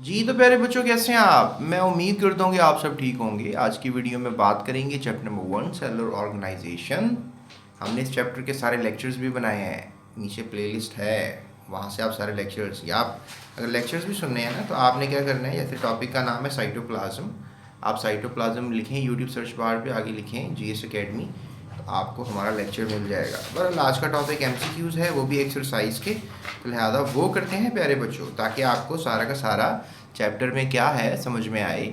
जी तो प्यारे बच्चों, कैसे हैं आप? मैं उम्मीद करता हूँ कि आप सब ठीक होंगे। आज की वीडियो में बात करेंगे चैप्टर नंबर 1, सेलुलर ऑर्गेनाइजेशन। हमने इस चैप्टर के सारे लेक्चर्स भी बनाए हैं, नीचे प्लेलिस्ट है, वहाँ से आप सारे लेक्चर्स, या आप अगर लेक्चर्स भी सुनने हैं ना तो आपने क्या करना है, जैसे टॉपिक का नाम है साइटोप्लाज्म, आप साइटोप्लाज्म लिखें यूट्यूब सर्च बार पे, आगे लिखें जीएस अकेडमी, तो आपको हमारा लेक्चर मिल जाएगा। पर आज का टॉपिक एमसीक्यूज़ है, वो भी एक्सरसाइज के, तो लिहाजा वो करते हैं प्यारे बच्चों, ताकि आपको सारा का सारा चैप्टर में क्या है समझ में आए।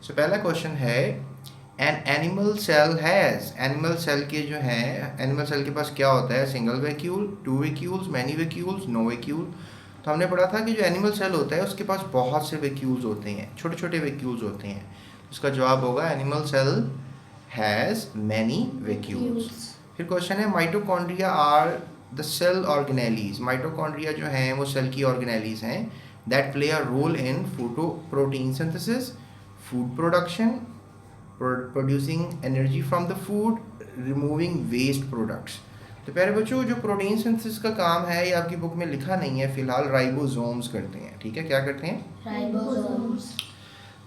सो पहला क्वेश्चन है, an animal cell has, animal cell के जो है, एनिमल सेल के पास क्या होता है? Single vacuole, two vacuoles, many vacuoles, no vacuole. तो हमने पढ़ा था कि जो एनिमल सेल होता है उसके पास बहुत से वैक्यूल्स होते हैं, छोटे छोटे वैक्यूल्स होते हैं। उसका जवाब होगा animal cell has many vacuoles. फिर क्वेश्चन है, mitochondria are the cell organelles, mitochondria जो हैं वो सेल की ऑर्गेनेलीज हैं that play a role in protein synthesis, food production, producing energy from the food, removing waste products। तो प्यारे बच्चों, जो प्रोटीन सिंथेसिस का काम है ये आपकी बुक में लिखा नहीं है फिलहाल, राइबोसोम्स करते हैं। ठीक है, क्या करते हैं? राइबोसोम्स।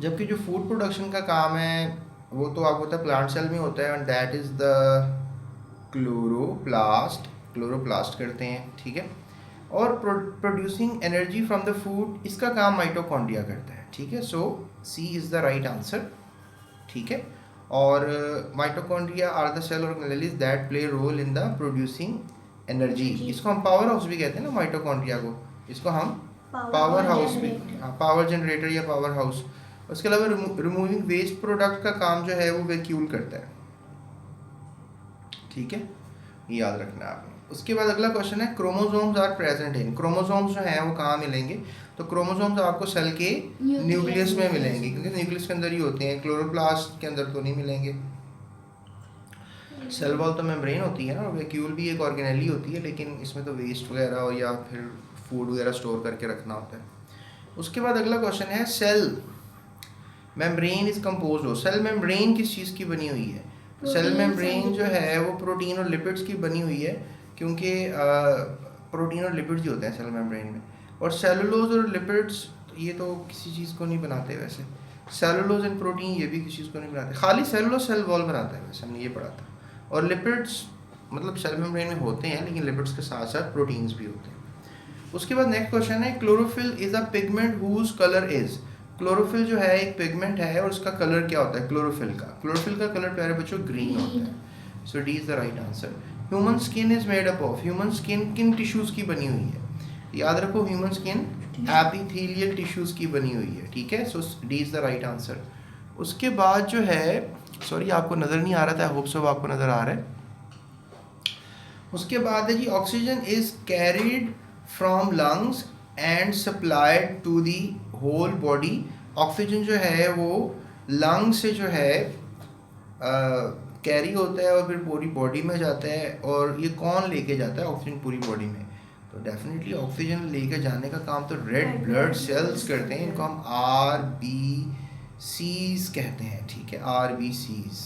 जबकि जो फूड प्रोडक्शन का काम है वो तो आपको पता है प्लांट सेल में होता है, and that is the chloroplast, chloroplast करते हैं। ठीक है, और producing energy from the food, इसका काम माइटोकॉन्ड्रिया करता है। ठीक है, so C is the right answer. ठीक है, और mitochondria are the cell organelles that play role in the producing energy. इसको हम पावर हाउस भी कहते हैं ना, माइटोकॉन्ड्रिया को, इसको हम पावर हाउस भी, पावर जनरेटर या पावर हाउस। उसके अलावा रिमूविंग वेस्ट प्रोडक्ट का काम जो है वो वैक्यूल करता है। ठीक है, ये याद रखना है आपने। उसके बाद अगला क्वेश्चन है, chromosomes are present in, chromosomes जो हैं वो कहाँ मिलेंगे? तो क्रोमोसोम्स आपको सेल के न्यूक्लियस में मिलेंगे, क्योंकि न्यूक्लियस के अंदर ही होते हैं, क्लोरोप्लास्ट के अंदर तो नहीं मिलेंगे। सेल वॉल तो मेम्ब्रेन होती है ना, और वैक्यूल भी एक ऑर्गेनेली होती है, लेकिन इसमें तो वेस्ट वगैरह या फिर फूड वगैरह स्टोर करके रखना होता है। उसके बाद अगला क्वेश्चन है, सेल मेम्ब्रेन इज कम्पोज हो, सेल मेम्ब्रेन किस चीज़ की बनी हुई है? सेल मेम्ब्रेन जो है वो प्रोटीन और लिपिड्स की बनी हुई है, क्योंकि प्रोटीन और लिपिड्स ही होते हैं सेल मेम्ब्रेन में। और सेलुलोज और लिपिड्स ये तो किसी चीज़ को नहीं बनाते वैसे, सेलुलोज एंड प्रोटीन ये भी किसी चीज़ को नहीं बनाते, खाली सेलुलोज सेल वॉल बनाता है, वैसे हमने ये पढ़ा था। और लिपिड्स मतलब सेल मेम्ब्रेन में होते हैं, लेकिन लिपिड्स के साथ साथ प्रोटीन्स भी होते हैं। उसके बाद नेक्स्ट क्वेश्चन है, chlorophyll is a pigment whose colour is, chlorophyll जो है एक पिगमेंट है और उसका कलर क्या होता है क्लोरोफिल का? क्लोरोफिल का कलर प्यारे बच्चों ग्रीन होता है। So D is the right answer. Human skin is made up of, human skin किन टिश्यूज की बनी हुई है? याद रखो, ह्यूमन स्किन एपिथेलियल टिश्यूज की बनी हुई है। ठीक है, so D is the right answer. उसके बाद जो है, सॉरी आपको नज़र नहीं आ रहा था, होप सो आपको नज़र आ रहा है। उसके बाद है जी, oxygen is carried from lungs and supplied to the whole body. Oxygen जो है वो लंग से जो है कैरी होता है और फिर पूरी बॉडी में जाता है। और ये कौन लेके जाता है ऑक्सीजन पूरी बॉडी में? तो डेफिनेटली ऑक्सीजन लेके जाने का काम तो रेड ब्लड सेल्स करते हैं, इनको हम RBCs कहते हैं। ठीक है, RBCs।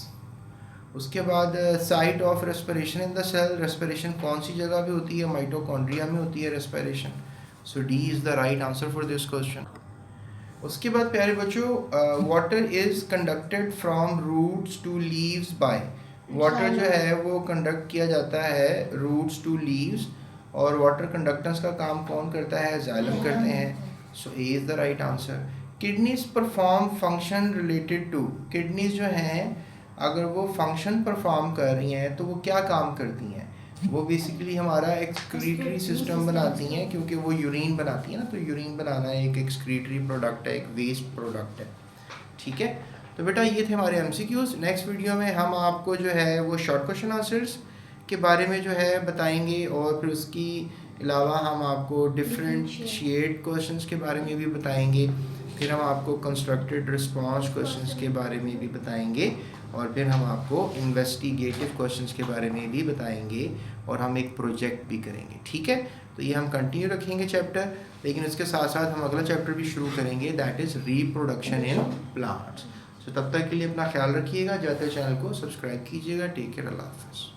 उसके बाद site of respiration in the cell, respiration कौन सी जगह पे होती है? माइटोकॉन्ड्रिया में होती है respiration. So D is the right answer for this question. उसके बाद प्यारे बच्चों, water is conducted from roots to leaves by, water जो है वो कंडक्ट किया जाता है रूट्स टू लीव्स, और वाटर कंडक्टेंस का काम कौन करता है? जाइलम करते हैं। So A is the right answer. Kidneys perform function related to, kidneys जो हैं अगर वो फंक्शन परफॉर्म कर रही हैं तो वो क्या काम करती हैं? वो बेसिकली हमारा एक्सक्रीटरी सिस्टम बनाती हैं, क्योंकि वो यूरिन बनाती है ना, तो यूरिन बनाना एक एक्सक्रीटरी प्रोडक्ट है, एक वेस्ट प्रोडक्ट है। ठीक है, तो बेटा ये थे हमारे एमसीक्यूज़। नेक्स्ट वीडियो में हम आपको जो है वो शॉर्ट क्वेश्चन आंसर्स के बारे में जो है बताएंगे, और फिर उसकी अलावा हम आपको डिफरेंशिएट क्वेश्चंस के बारे में भी बताएंगे, फिर हम आपको कंस्ट्रक्टेड रिस्पॉन्स क्वेश्चंस के बारे में भी बताएंगे, और फिर हम आपको इन्वेस्टिगेटिव क्वेश्चंस के बारे में भी बताएंगे, और हम एक प्रोजेक्ट भी करेंगे। ठीक है, तो ये हम कंटिन्यू रखेंगे चैप्टर, लेकिन इसके साथ साथ हम अगला चैप्टर भी शुरू करेंगे, that is reproduction in plants. तो तब तक के लिए अपना ख्याल रखिएगा, जाते चैनल को सब्सक्राइब कीजिएगा। टेक केयर, अल्लाह हाफ़िज़।